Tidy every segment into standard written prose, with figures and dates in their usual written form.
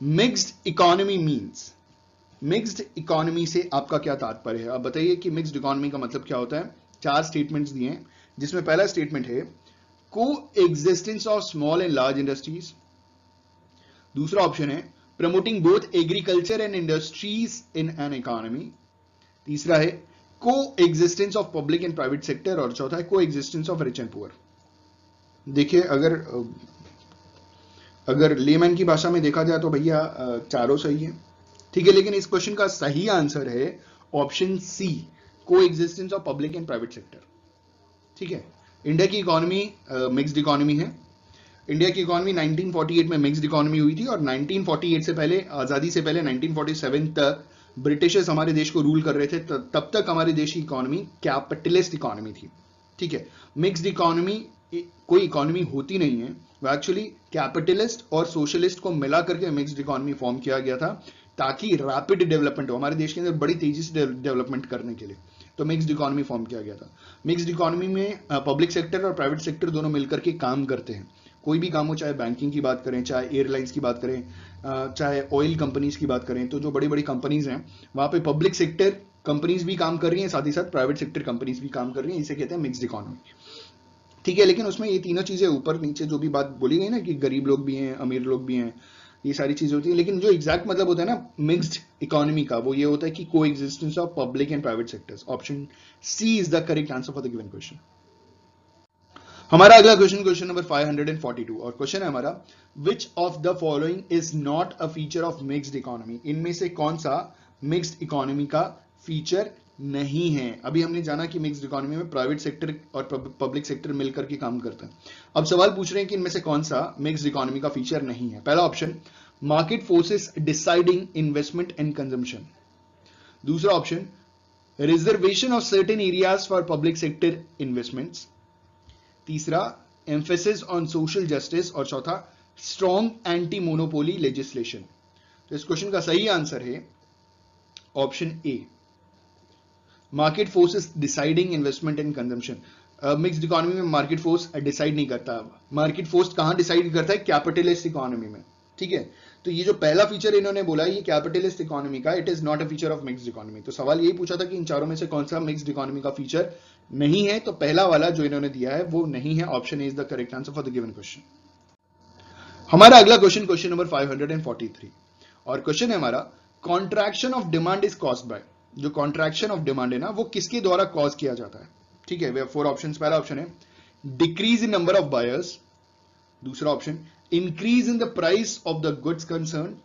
Mixed economy means, mixed economy से आपका क्या तात्पर्य है? अब बताइए कि मिक्स्ड इकोनॉमी का मतलब क्या होता है। 4 स्टेटमेंट्स दिए हैं, जिसमें पहला स्टेटमेंट है को existence of small and large industries. दूसरा ऑप्शन है promoting both agriculture and industries in an economy. तीसरा है को existence of public and private sector, और चौथा है को existence of rich and poor. देखिए, अगर लेमैन की भाषा में देखा जाए तो भैया चारों सही है, ठीक है, लेकिन इस क्वेश्चन का सही आंसर है ऑप्शन सी, को existence of public and private sector. ठीक है, इंडिया की इकोनॉमी मिक्स्ड इकोनॉमी है। इंडिया की इकोनॉमी 1948 में मिक्स्ड इकोनॉमी हुई थी, और 1948 से पहले, आजादी से पहले 1947 तक ब्रिटिशर्स हमारे देश को रूल कर रहे थे, तब तक हमारे देश की इकोनॉमी कैपिटलिस्ट इकोनॉमी थी। ठीक है, मिक्स्ड इकोनॉमी कोई इकोनॉमी होती नहीं है, वो एक्चुअली कैपिटलिस्ट और सोशलिस्ट को मिला करके मिक्स्ड इकोनॉमी फॉर्म किया गया था, ताकि रैपिड डेवलपमेंट हो हमारे देश के अंदर, बड़ी तेजी से डेवलपमेंट करने के लिए। तो मिक्स्ड इकोनॉमी फॉर्म किया गया था। मिक्स्ड इकोनॉमी में पब्लिक सेक्टर और प्राइवेट सेक्टर दोनों मिलकर के काम करते हैं। कोई भी काम हो, चाहे बैंकिंग की बात करें, चाहे एयरलाइंस की बात करें, चाहे ऑयल कंपनीज की बात करें, तो जो बड़ी बड़ी कंपनीज हैं वहां पे पब्लिक सेक्टर कंपनीज भी काम कर रही हैं, साथ ही साथ प्राइवेट सेक्टर कंपनीज भी काम कर रही हैं। इसे कहते हैं मिक्स्ड इकोनॉमी। ठीक है, लेकिन उसमें ये तीनों चीजें ऊपर नीचे जो भी बात बोली गई ना, कि गरीब लोग भी हैं, अमीर लोग भी हैं, ये सारी चीजें होती है, लेकिन जो एग्जैक्ट मतलब होता है ना मिक्स्ड इकोनॉमी का, वो ये होता है कि coexistence of public and private sectors. Option C is the correct answer for the given question. हमारा अगला क्वेश्चन, क्वेश्चन नंबर 542, और क्वेश्चन है हमारा, विच of the following is not a feature of mixed economy. इनमें से कौन सा mixed economy का फीचर नहीं है? अभी हमने जाना कि मिक्स्ड इकोनॉमी में प्राइवेट सेक्टर और पब्लिक सेक्टर मिलकर के काम करते हैं। अब सवाल पूछ रहे हैं कि इनमें से कौन सा मिक्स्ड इकोनॉमी का फीचर नहीं है। पहला option, market forces deciding investment and consumption. दूसरा option, reservation of certain areas for public sector investments. तीसरा, एम्फेसिस ऑन सोशल जस्टिस, और चौथा, स्ट्रॉन्ग एंटी मोनोपोली लेजिस्लेशन। तो इस क्वेश्चन का सही आंसर है option A, market forces deciding investment and consumption. Mixed economy में मार्केट फोर्स डिसाइड नहीं करता। मार्केट फोर्स कहां डिसाइड करता है? कैपिटलिस्ट इकोनॉमी में। ठीक है, तो ये जो पहला फीचर इन्होंने बोला, ये कैपिटलिस्ट इकोनॉमी का, it is not a feature of mixed economy. तो सवाल यही पूछा था कि इन चारों में से कौन सा मिक्स्ड इकोनॉमी का फीचर नहीं है, तो पहला वाला जो इन्होंने दिया है वो नहीं है। Option is the correct answer for the given question. हमारा अगला क्वेश्चन, क्वेश्चन नंबर 543, और क्वेश्चन है हमारा, contraction of demand is caused bye. जो कॉन्ट्रैक्शन ऑफ डिमांड है ना, वो किसके द्वारा कॉज किया जाता है? ठीक है, वे 4 ऑप्शंस। पहला ऑप्शन है decrease in number of buyers. दूसरा option, increase in the price of the goods concern.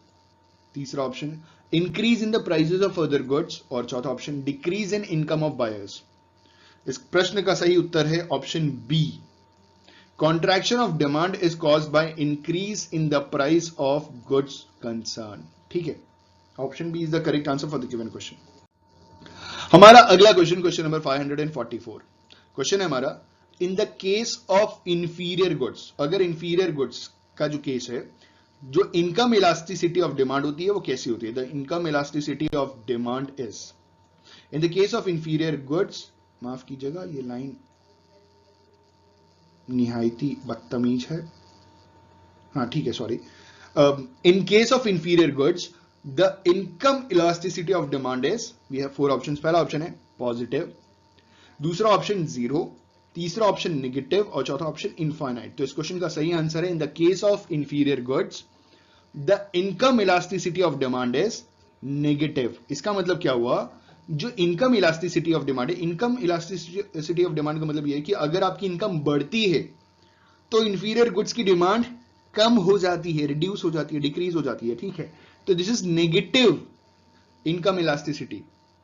तीसरा option, increase in the prices of other goods, और चौथा option, decrease in income of buyers. इस प्रश्न का सही उत्तर है option B, contraction of demand is caused by increase in the price of goods concern. ठीक है, option B is the correct answer for the given question. हमारा अगला क्वेश्चन, क्वेश्चन नंबर 544, क्वेश्चन है हमारा, in the case of inferior goods. अगर inferior goods का जो case है, जो इनकम इलास्टिसिटी ऑफ डिमांड होती है वो कैसी होती है? The income elasticity of demand is, in the case of inferior goods, माफ कीजिएगा ये लाइन निहायती बदतमीज है, हाँ ठीक है, sorry. In case of inferior goods, the income elasticity of demand is, we have 4 options. पहला ऑप्शन है पॉजिटिव, दूसरा ऑप्शन 0, तीसरा ऑप्शन नेगेटिव, और चौथा ऑप्शन इनफाइनाइट। तो इस क्वेश्चन का सही आंसर है, in the case of inferior goods the income elasticity of demand is negative. इसका मतलब क्या हुआ? जो इनकम इलास्टिसिटी ऑफ डिमांड है, इनकम इलास्टिसिटी ऑफ डिमांड का मतलब यह है कि अगर आपकी इनकम बढ़ती है तो इंफीरियर गुड्स की डिमांड कम हो जाती है, रिड्यूस हो जाती है, डिक्रीज हो जाती है। ठीक है, तो this is negative income elasticity.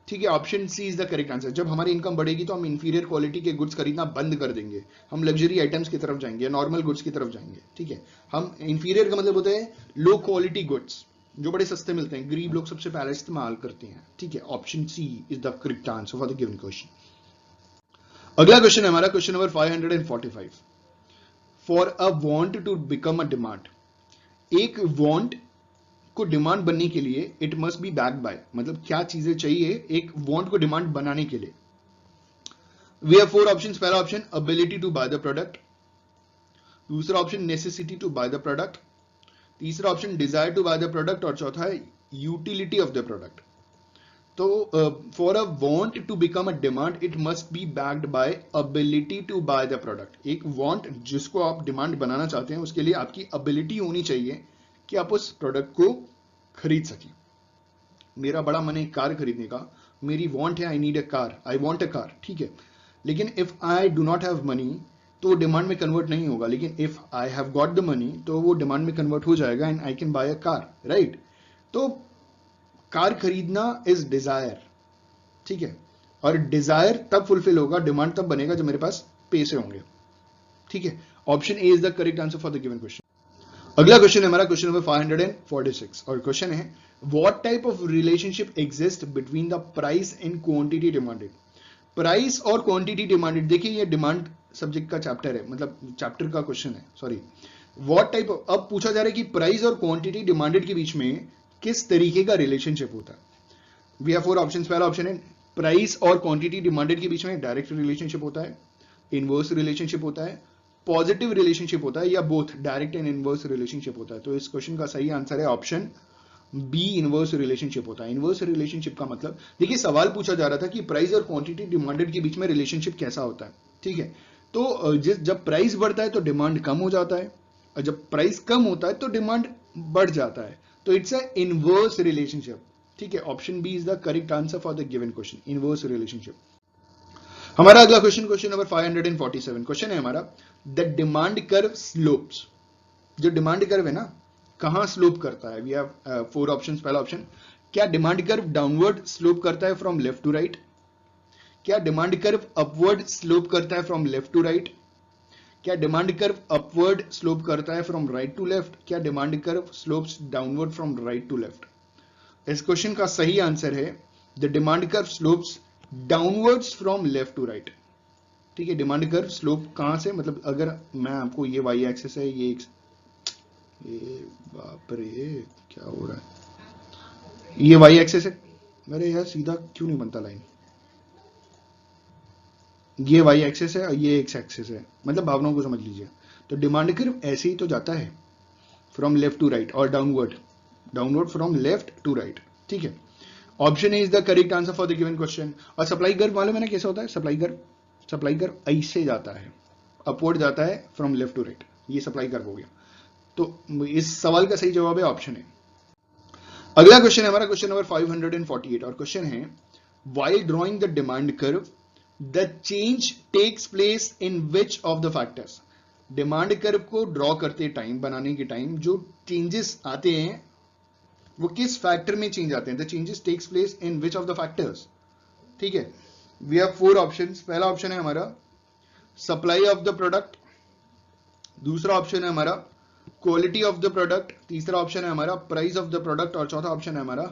ठीक है, option C is the correct answer. जब हमारी इनकम बढ़ेगी तो हम इंफीरियर क्वालिटी के गुड्स खरीदना बंद कर देंगे, हम लग्जरी आइटम्स की तरफ जाएंगे, नॉर्मल गुड्स की तरफ जाएंगे। ठीक है, हम इंफीरियर का मतलब होता है लो क्वालिटी गुड्स, जो बड़े सस्ते मिलते हैं, गरीब लोग सबसे पहले इस्तेमाल करते हैं। ठीक है, option C is the correct answer for the given question. अगला क्वेश्चन है हमारा, question number 545, for a want to become a demand. एक वांट को डिमांड बनने के लिए it must be backed by, मतलब क्या चीजें चाहिए एक वांट को डिमांड बनाने के लिए? We have 4 options. पहला option, ability to buy the product. दूसरा option, necessity to buy the product. तीसरा option desire to buy the product, और चौथा है यूटिलिटी ऑफ द प्रोडक्ट। तो for a want to become a demand it must be backed by ability to buy the product. एक want जिसको आप demand बनाना चाहते हैं उसके लिए आपकी एबिलिटी होनी चाहिए कि आप उस प्रोडक्ट को खरीद सकें। मेरा बड़ा मन है कार खरीदने का, मेरी वांट है I need a car, I want a car, ठीक है, लेकिन if I do not have money तो डिमांड में कन्वर्ट नहीं होगा, लेकिन if I have got the money तो वो डिमांड में कन्वर्ट हो जाएगा and I can buy a car, right. तो कार खरीदना इज डिजायर, ठीक है, और डिजायर तब फुलफिल होगा, डिमांड तब बनेगा जब मेरे पास पैसे होंगे, ठीक है। Option A is the correct answer for the given question. अगला क्वेश्चन है हमारा क्वेश्चन नंबर 546 और क्वेश्चन है what type of relationship exist between the price and quantity demanded. Price और क्वांटिटी डिमांडेड, देखिए ये डिमांड सब्जेक्ट का चैप्टर है, मतलब चैप्टर का क्वेश्चन है, सॉरी। व्हाट टाइप, अब पूछा जा रहा है कि प्राइस और क्वांटिटी डिमांडेड के बीच में किस तरीके का रिलेशनशिप होता है। We have 4 options. पहला ऑप्शन है प्राइस और क्वांटिटी डिमांडेड के बीच में डायरेक्ट रिलेशनशिप होता है, इनवर्स रिलेशनशिप होता है, पॉजिटिव रिलेशनशिप होता है, या both direct and inverse relationship होता है। तो इस क्वेश्चन का सही आंसर है ऑप्शन बी, इनवर्स रिलेशनशिप होता है। इनवर्स रिलेशनशिप का मतलब, देखिए सवाल पूछा जा रहा था कि प्राइस और क्वांटिटी डिमांडेड के बीच में रिलेशनशिप कैसा होता है, ठीक है। तो जब प्राइस बढ़ता है तो डिमांड कम हो जाता है, और जब प्राइस कम होता है तो डिमांड बढ़ जाता है, तो इट्स अ इनवर्स रिलेशनशिप, ठीक है। Option B is the correct answer for the given question, inverse relationship. हमारा अगला क्वेश्चन, क्वेश्चन नंबर 547, क्वेश्चन है हमारा द डिमांड कर्व स्लोप्स। जो डिमांड कर्व है ना, कहां स्लोप करता है। We have 4 options. पहला ऑप्शन, क्या डिमांड कर्व डाउनवर्ड स्लोप करता है फ्रॉम लेफ्ट टू राइट, क्या डिमांड कर्व अपवर्ड स्लोप करता है फ्रॉम लेफ्ट टू राइट, क्या डिमांड कर्व अपवर्ड स्लोप करता है फ्रॉम राइट टू लेफ्ट, क्या demand curve slopes downward from right to left. इस क्वेश्चन का सही आंसर है the demand curve slopes downwards from left to right, ठीक है। डिमांड कर्व स्लोप कहां से, मतलब अगर मैं आपको, ये वाई एक्सिस है, ये बाप रे क्या हो रहा है, ये वाई एक्सिस है, अरे यार सीधा क्यों नहीं बनता लाइन, ये वाई एक्सिस है और ये एक्स एक्सिस है, मतलब भावनाओं को समझ लीजिए। तो डिमांड कर्व ऐसे ही तो जाता है फ्रॉम लेफ्ट टू राइट, और downward from left to right, ठीक है। Option A is the correct answer for the given question. और सप्लाई कर्व मालूम है ना कैसे होता है, सप्लाई कर्व ऐसे जाता है, अपवर्ड जाता है फ्रॉम लेफ्ट टू राइट, ये सप्लाई कर्व हो गया। तो इस सवाल का सही जवाब है ऑप्शन ए। अगला क्वेश्चन है हमारा क्वेश्चन नंबर 548 और क्वेश्चन है while drawing the demand curve the change takes place in which of the factors. Demand curve को ड्रॉ करते टाइम, बनाने के टाइम जो चेंजेस आते हैं वो किस फैक्टर में चेंज आते हैं। The changes takes place in which of the factors, ठीक है। We have 4 options. पहला ऑप्शन है हमारा सप्लाई ऑफ द प्रोडक्ट, दूसरा ऑप्शन है हमारा क्वालिटी ऑफ द प्रोडक्ट, तीसरा ऑप्शन है हमारा प्राइस ऑफ द प्रोडक्ट, और चौथा ऑप्शन है हमारा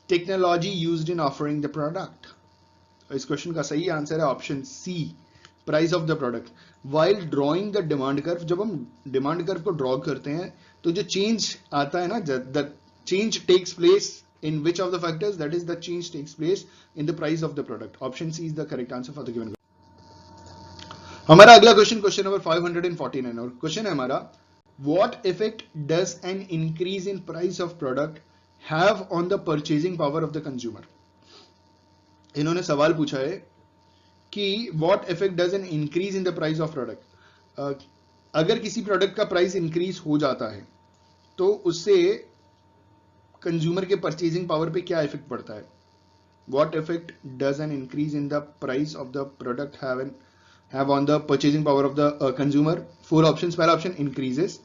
technology used in offering the product. इस क्वेश्चन का सही आंसर है option C, price of the product. While drawing the demand curve, जब हम डिमांड कर्व को ड्रॉ करते हैं तो जो चेंज आता है ना, the change takes place in which of the factors, that is the change takes place in the price of the product. Option C is the correct answer for the given question. हमारा अगला question, question number 549 और question है हमारा what effect does an increase in price of product have on the purchasing power of the consumer। इन्होंने सवाल पूछा है कि what effect does an increase in the price of product, अगर किसी प्रोडक्ट का प्राइस इंक्रीज हो जाता है तो उससे कंज्यूमर के परचेजिंग पावर पे क्या इफेक्ट पड़ता है। What effect does an increase in the price of the product have on the purchasing power of the consumer. 4 options. पहला ऑप्शन इंक्रीजेस,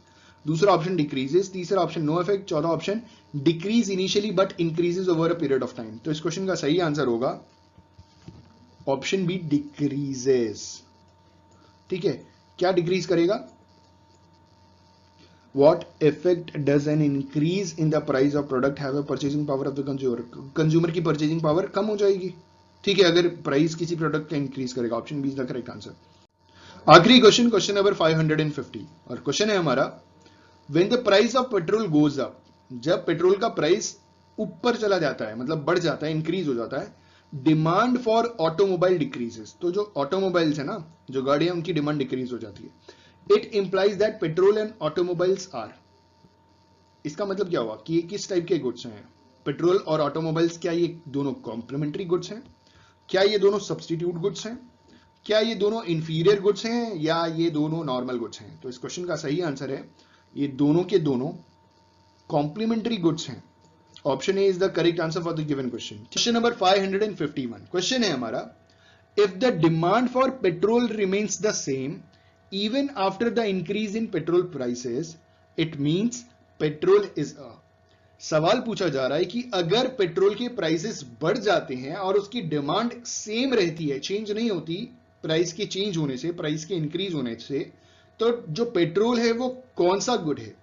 दूसरा ऑप्शन डिक्रीजेस, तीसरा ऑप्शन नो इफेक्ट, चौथा option decrease initially but increases over a period of time. तो इस question का सही answer होगा option B, decreases, ठीक है। क्या डिक्रीज करेगा, what effect does an increase in the price of product have a purchasing power of the consumer। Consumer की परचेजिंग पावर कम हो जाएगी, ठीक है, अगर प्राइस किसी प्रोडक्ट का इंक्रीज करेगा। Option B is the correct answer. आखिरी क्वेश्चन, क्वेश्चन नंबर 550 और क्वेश्चन है हमारा when the price of petrol goes up, जब पेट्रोल का प्राइस ऊपर चला जाता है, मतलब बढ़ जाता है, इंक्रीज हो जाता है, डिमांड फॉर ऑटोमोबाइल डिक्रीजेस। तो जो ऑटोमोबाइल्स है ना, जो गाड़ियां, उनकी डिमांड डिक्रीज हो जाती है। It implies that petrol and automobiles are, इसका मतलब क्या हुआ कि ये किस टाइप के गुड्स हैं? पेट्रोल और ऑटोमोबाइल्स, क्या ये दोनों कॉम्प्लीमेंट्री गुड्स हैं? क्या ये दोनों सब्सटीट्यूट गुड्स हैं? क्या ये दोनों इंफीरियर गुड्स हैं या ये दोनों नॉर्मल गुड्स हैं? तो इस क्वेश्चन का सही आंसर है ये दोनों के दोनों कॉम्प्लीमेंट्री गुड्स हैं। Option A is the correct answer for the given question. Question number 551 question है हमारा, if the demand for petrol remains the same even after the increase in petrol prices it means petrol is अ। सवाल पूछा जा रहा है कि अगर petrol के प्राइसेस बढ़ जाते हैं और उसकी डिमांड सेम रहती है, चेंज नहीं होती प्राइस के चेंज होने से, प्राइस के इंक्रीज होने से, तो जो पेट्रोल है वो कौन सा गुड है?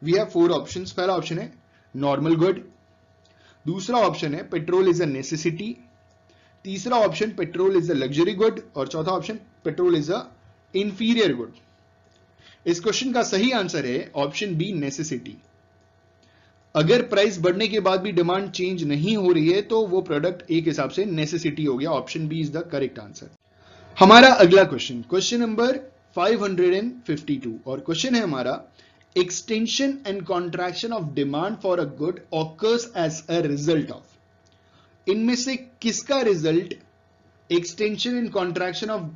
We have 4 options. पहला ऑप्शन है नॉर्मल गुड, दूसरा ऑप्शन है पेट्रोल इज अ नेसेसिटी, तीसरा option petrol is a luxury good और चौथा option petrol is a inferior good. इस क्वेश्चन का सही आंसर है ऑप्शन बी नेसेसिटी। अगर प्राइस बढ़ने के बाद भी डिमांड चेंज नहीं हो रही है तो वो प्रोडक्ट एक हिसाब से नेसेसिटी हो गया। Option B is the correct answer. हमारा अगला क्वेश्चन, क्वेश्चन नंबर 552 और क्वेश्चन है हमारा, extension and contraction of demand for a good occurs as a result of. इनमें से किसका result extension and contraction of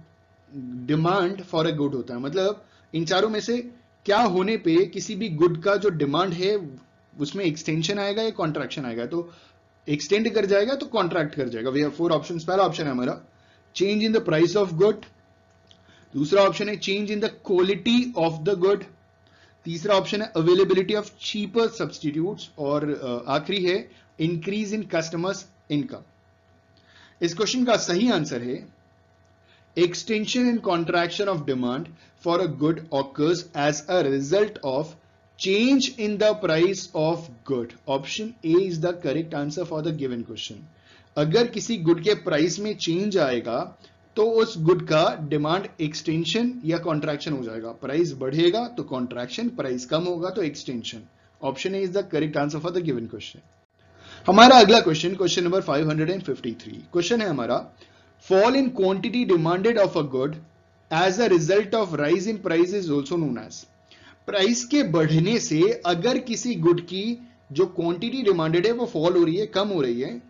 demand for a good होता है? मतलब इन चारों में से क्या होने पे किसी भी गुड का जो डिमांड है उसमें एक्सटेंशन आएगा या कॉन्ट्रैक्शन आएगा? तो एक्सटेंड कर जाएगा तो कॉन्ट्रैक्ट कर जाएगा। We have 4 options. पहला ऑप्शन है हमारा change in the price of good, दूसरा ऑप्शन है change in the quality of the good, तीसरा ऑप्शन है अवेलेबिलिटी ऑफ चीपर सब्सटीट्यूट्स और आखिरी है इंक्रीज इन कस्टमर्स इनकम। इस क्वेश्चन का सही आंसर है extension and contraction of demand for a good occurs as a result of change in the price of good. Option A is the correct answer for the given question. अगर किसी good के price में change आएगा तो उस good का demand extension या contraction हो जाएगा। प्राइस बढ़ेगा तो कॉन्ट्रैक्शन, प्राइस कम होगा तो extension. Option A is the correct answer for the given question. हमारा अगला क्वेश्चन, क्वेश्चन नंबर 553 क्वेश्चन है हमारा, fall in quantity demanded of a good as a result of rise in price is also known as. Price के बढ़ने से अगर किसी good की जो क्वांटिटी डिमांडेड है वो फॉल हो रही है, कम हो रही है,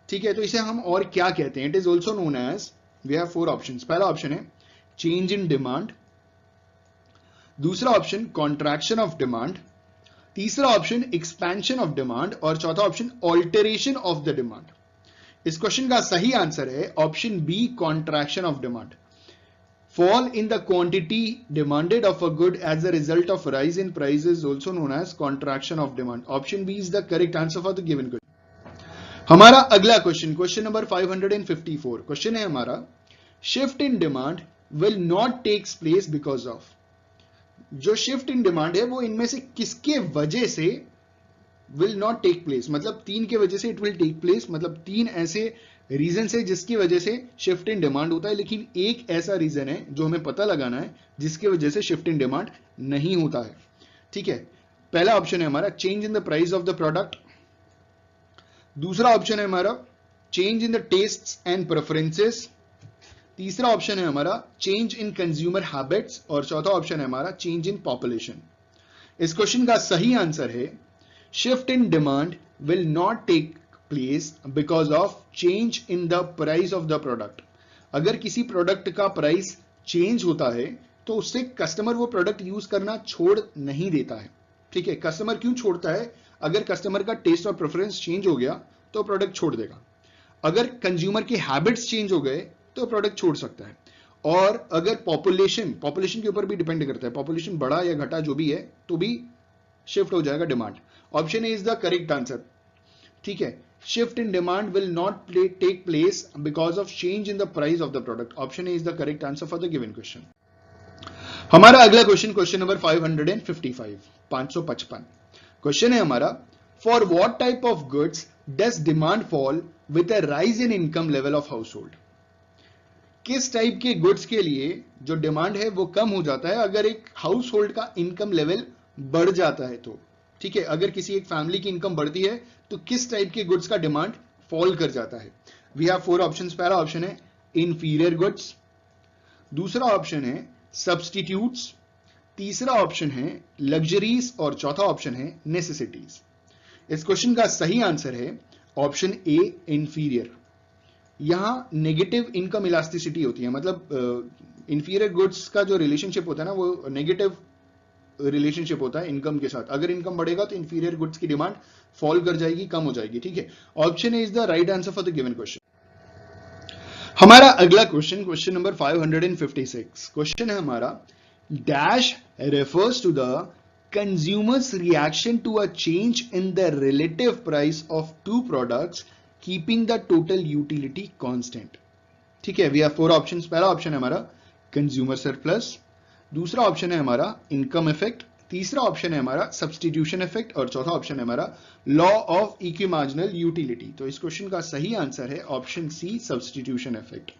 ठीक है, तो इसे हम और क्या कहते हैं? It is also known as, we have 4 options. पहला ऑप्शन है चेंज इन डिमांड, दूसरा ऑप्शन कॉन्ट्रैक्शन ऑफ डिमांड, तीसरा ऑप्शन एक्सपेंशन ऑफ डिमांड और चौथा option alteration of the demand. इस क्वेश्चन का सही आंसर है option B contraction of demand. Fall in the quantity demanded of a good as a result of rise in price is also known as contraction of demand. Option B is the correct answer for the given question. हमारा अगला question, question number 554 question है हमारा, shift in demand will not takes place because of. जो shift in demand है वो इनमें से किसके वजह से विल नॉट टेक प्लेस, मतलब 3 के वजह से इट विल टेक प्लेस, मतलब 3 ऐसे रीजन है जिसकी वजह से शिफ्ट इन डिमांड होता है, लेकिन एक ऐसा रीजन है जो हमें पता लगाना है जिसकी वजह से शिफ्ट इन डिमांड नहीं होता है। ठीक है, पहला ऑप्शन है हमारा change in the price of the product, दूसरा ऑप्शन है हमारा change in the tests and preferences, तीसरा ऑप्शन है हमारा चेंज इन कंज्यूमर हैबिट्स और चौथा ऑप्शन है हमारा चेंज इन पॉपुलेशन। इस क्वेश्चन का सही आंसर है shift in demand will not take place because of change in the price of the product. अगर किसी प्रोडक्ट का प्राइस चेंज होता है तो उससे कस्टमर वो प्रोडक्ट यूज करना छोड़ नहीं देता है। ठीक है, कस्टमर क्यों छोड़ता है? अगर कस्टमर का टेस्ट और प्रेफरेंस चेंज हो गया तो प्रोडक्ट छोड़ देगा। अगर कंज्यूमर के हैबिट्स चेंज हो गए तो प्रोडक्ट छोड़ सकता है। और अगर पॉपुलेशन के ऊपर भी डिपेंड करता है, पॉपुलेशन बढ़ा या घटा जो भी है तो भी शिफ्ट हो जाएगा demand. Option A is the correct answer. ठीक है, shift in demand will not take place because of change in the price of the product. Option A is the correct answer for the given question. हमारा अगला question, question number 555 question है हमारा, for what type of goods does demand fall with a rise in income level of house hold. किस type के goods के लिए जो demand है वो कम हो जाता है अगर एक हाउस होल्ड का इनकम लेवल बढ़ जाता है तो। ठीक है, अगर किसी एक फैमिली की इनकम बढ़ती है तो किस टाइप के गुड्स का डिमांड फॉल कर जाता है? We have 4 options. पहला ऑप्शन है इंफीरियर गुड्स, दूसरा ऑप्शन है सब्सटीट्यूट्स, तीसरा ऑप्शन है लग्जरीज और चौथा ऑप्शन है नेसेसिटीज। इस क्वेश्चन का सही आंसर है ऑप्शन ए इंफीरियर। यहां नेगेटिव इनकम इलास्टिसिटी होती है, मतलब इंफीरियर गुड्स का जो रिलेशनशिप होता है ना वो नेगेटिव रिलेशनशिप होता है इनकम के साथ। अगर इनकम बढ़ेगा तो इंफीरियर गुड्स की डिमांड फॉल कर जाएगी, कम हो जाएगी। ठीक है, option A is the right answer for the given question. हमारा अगला क्वेश्चन, क्वेश्चन नंबर 556, क्वेश्चन है हमारा dash refers to the consumer's reaction to a change in the relative price of two products keeping the total utility constant. ठीक है, we have 4 options. पहला option है हमारा consumer surplus, दूसरा option है हमारा इनकम इफेक्ट, तीसरा ऑप्शन है हमारा सब्स्टिट्यूशन इफेक्ट और चौथा ऑप्शन है हमारा लॉ ऑफ इक्विमार्जिनल यूटिलिटी। तो इस क्वेश्चन का सही आंसर है ऑप्शन सी सब्स्टिट्यूशन इफेक्ट।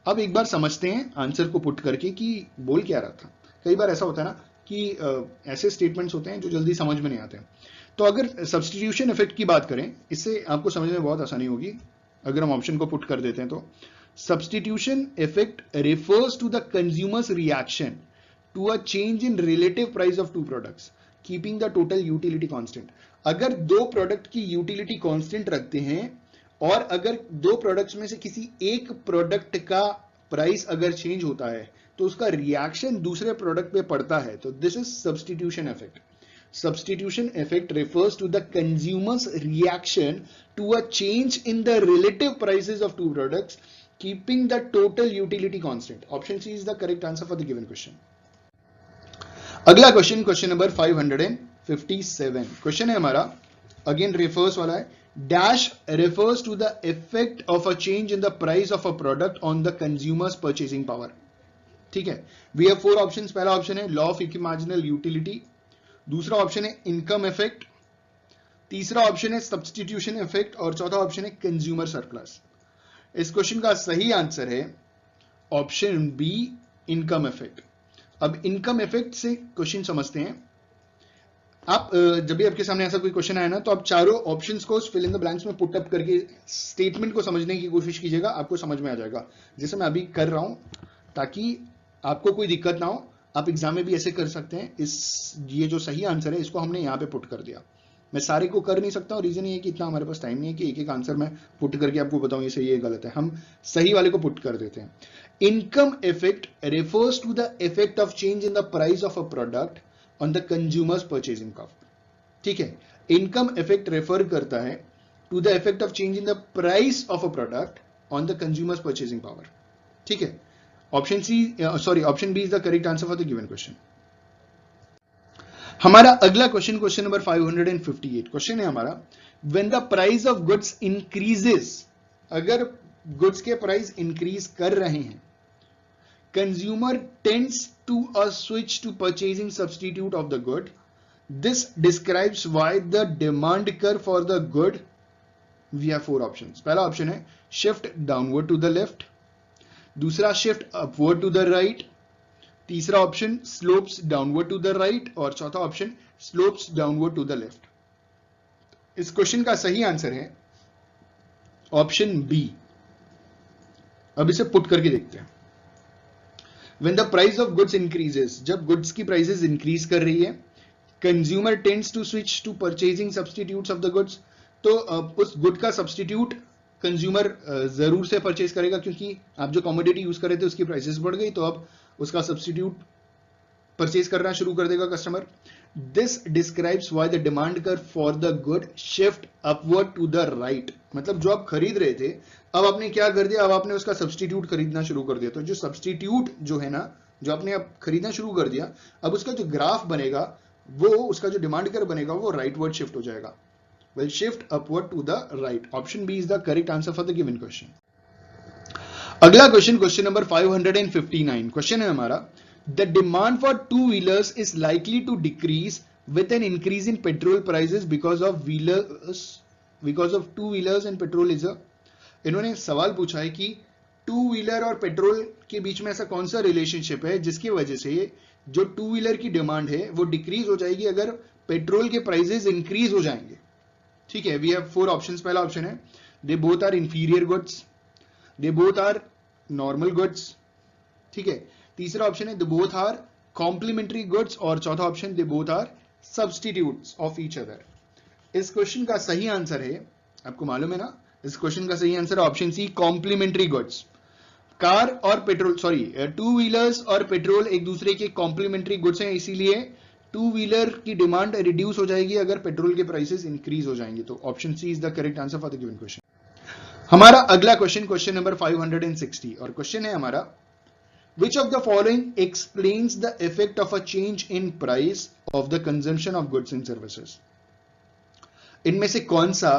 अब एक बार समझते हैं आंसर को पुट करके कि बोल क्या रहा था। कई बार ऐसा होता है ना कि ऐसे स्टेटमेंट्स होते हैं जो जल्दी समझ में नहीं आते हैं। तो अगर सब्स्टिट्यूशन इफेक्ट की बात करें, इससे आपको समझने में बहुत आसानी होगी अगर हम ऑप्शन को पुट कर देते हैं। तो substitution effect refers to the consumer's reaction to a change in relative price of two products keeping the total utility constant। अगर दो प्रोडक्ट की यूटिलिटी कांस्टेंट रखते हैं और अगर दो प्रोडक्ट्स में से किसी एक प्रोडक्ट का प्राइस अगर चेंज होता है तो उसका रिएक्शन दूसरे प्रोडक्ट पे पड़ता है, तो this is substitution effect. Substitution effect refers to the consumer's reaction to a change in the relative prices of two products keeping the total utility constant। Option C is the correct answer for the given question। अगला question, question number 557, question है हमारा again refers वाला है। Dash refers to the effect of a change in the price of a product on the consumer's purchasing power. ठीक है, we have 4 options. पहला option है law of equimarginal utility, दूसरा option है इनकम इफेक्ट, तीसरा option है substitution effect और चौथा ऑप्शन है कंज्यूमर सरप्लस। इस क्वेश्चन का सही आंसर है ऑप्शन बी इनकम इफेक्ट। अब इनकम इफेक्ट से क्वेश्चन समझते हैं। आप जब भी आपके सामने ऐसा कोई क्वेश्चन आए ना तो आप चारों ऑप्शंस को फिल इन द ब्लैंक्स में पुट अप करके स्टेटमेंट को समझने की कोशिश कीजिएगा, आपको समझ में आ जाएगा, जैसे मैं अभी कर रहा हूं, ताकि आपको कोई दिक्कत ना हो। आप एग्जाम में भी ऐसे कर सकते हैं। ये जो सही आंसर है इसको हमने यहाँ पे पुट कर दिया। मैं सारे को कर नहीं सकता हूँ, रीजन ये है कि इतना हमारे पास टाइम नहीं है कि एक एक आंसर मैं पुट करके आपको बताऊं ये सही है गलत है। हम सही वाले को पुट कर देते हैं। Income effect refers to the effect of change in the price of a product on the consumer's purchasing power. ठीक है, इनकम इफेक्ट रेफर करता है to the effect of change in the price of a product on the consumer's purchasing power. ठीक है, option C option B is the correct answer for the given question. हमारा अगला question, question number 558, question है हमारा when the price of goods increases. अगर goods के price increase कर रहे हैं, consumer tends to a switch to purchasing substitute of the good. This describes why the demand curve for the good. We have 4 options. पहला option है shift downward to the left, दूसरा shift upward to the right, तीसरा option slopes downward to the right और चौथा option slopes downward to the left. इस question का सही answer है ऑप्शन बी। अब इसे पुट करके देखते हैं। When the price of goods increases, जब गुड्स की प्राइसेस इंक्रीज कर रही है, consumer tends to switch to purchasing substitutes of the goods. तो उस गुड का सब्स्टिट्यूट कंज्यूमर जरूर से परचेज करेगा, क्योंकि आप जो कमोडिटी यूज कर रहे थे उसकी प्राइसेस बढ़ गई, तो अब उसका सब्स्टिट्यूट परचेज करना शुरू कर देगा customer. This describes why the demand curve for the good shift upward to the right. मतलब जो आप खरीद रहे थे, अब आपने क्या कर दिया, अब आपने उसका सब्स्टिट्यूट खरीदना शुरू कर दिया। तो जो सब्स्टिट्यूट जो है ना, जो आपने अब खरीदना शुरू कर दिया, अब उसका जो ग्राफ बनेगा, वो उसका जो डिमांड कर्व बनेगा वो राइटवर्ड शिफ्ट हो जाएगा। will shift upward to the right। Option B is the correct answer for the given question। अगला क्वेश्चन, क्वेश्चन नंबर 559, क्वेश्चन है हमारा the demand for two wheelers is likely to decrease with an increase in petrol prices because of two wheelers and petrol is a। इन्होंने सवाल पूछा है कि two wheeler और petrol के बीच में ऐसा कौन सा रिलेशनशिप है जिसकी वजह से जो टू व्हीलर की डिमांड है वो डिक्रीज हो जाएगी अगर पेट्रोल के प्राइसेस इंक्रीज हो जाएंगे। ठीक है, वी हैव 4 ऑप्शंस। पहला ऑप्शन है they both are inferior goods, they both are normal goods. ठीक है, तीसरा ऑप्शन है they both are complementary goods, और चौथा option they both are substitutes of each other. इस क्वेश्चन का सही आंसर है, आपको मालूम है ना, इस क्वेश्चन का सही आंसर है option C, complementary goods. Car और पेट्रोल, सॉरी, टू व्हीलर्स और पेट्रोल एक दूसरे के कॉम्प्लीमेंट्री गुड्स हैं, इसीलिए टू व्हीलर की डिमांड रिड्यूस हो जाएगी अगर पेट्रोल के प्राइसेस इंक्रीज हो जाएंगे। तो option C is the correct answer for the given question. हमारा अगला क्वेश्चन, क्वेश्चन नंबर 560, और क्वेश्चन है हमारा, which of the following explains the effect of a change in price of the consumption of goods and services? इनमें से कौन सा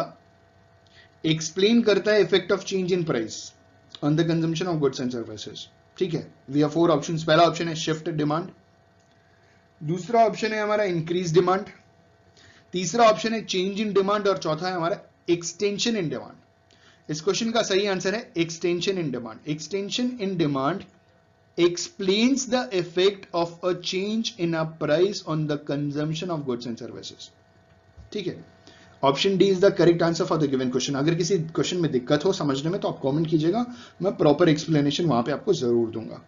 explain करता है effect of change in price on the consumption of goods and services? ठीक है, we have 4 options. पहला option है शिफ्ट डिमांड, दूसरा ऑप्शन है हमारा इंक्रीज डिमांड, तीसरा ऑप्शन है चेंज इन डिमांड, और चौथा है हमारा एक्सटेंशन इन डिमांड। इस क्वेश्चन का सही आंसर है extension in demand. Extension in demand explains the effect of a change in a price on the consumption of goods and services। ठीक है, option D is the correct answer for the given question. अगर किसी question में दिक्कत हो समझने में तो आप कमेंट कीजिएगा, मैं प्रॉपर एक्सप्लेनेशन वहां पे आपको जरूर दूंगा।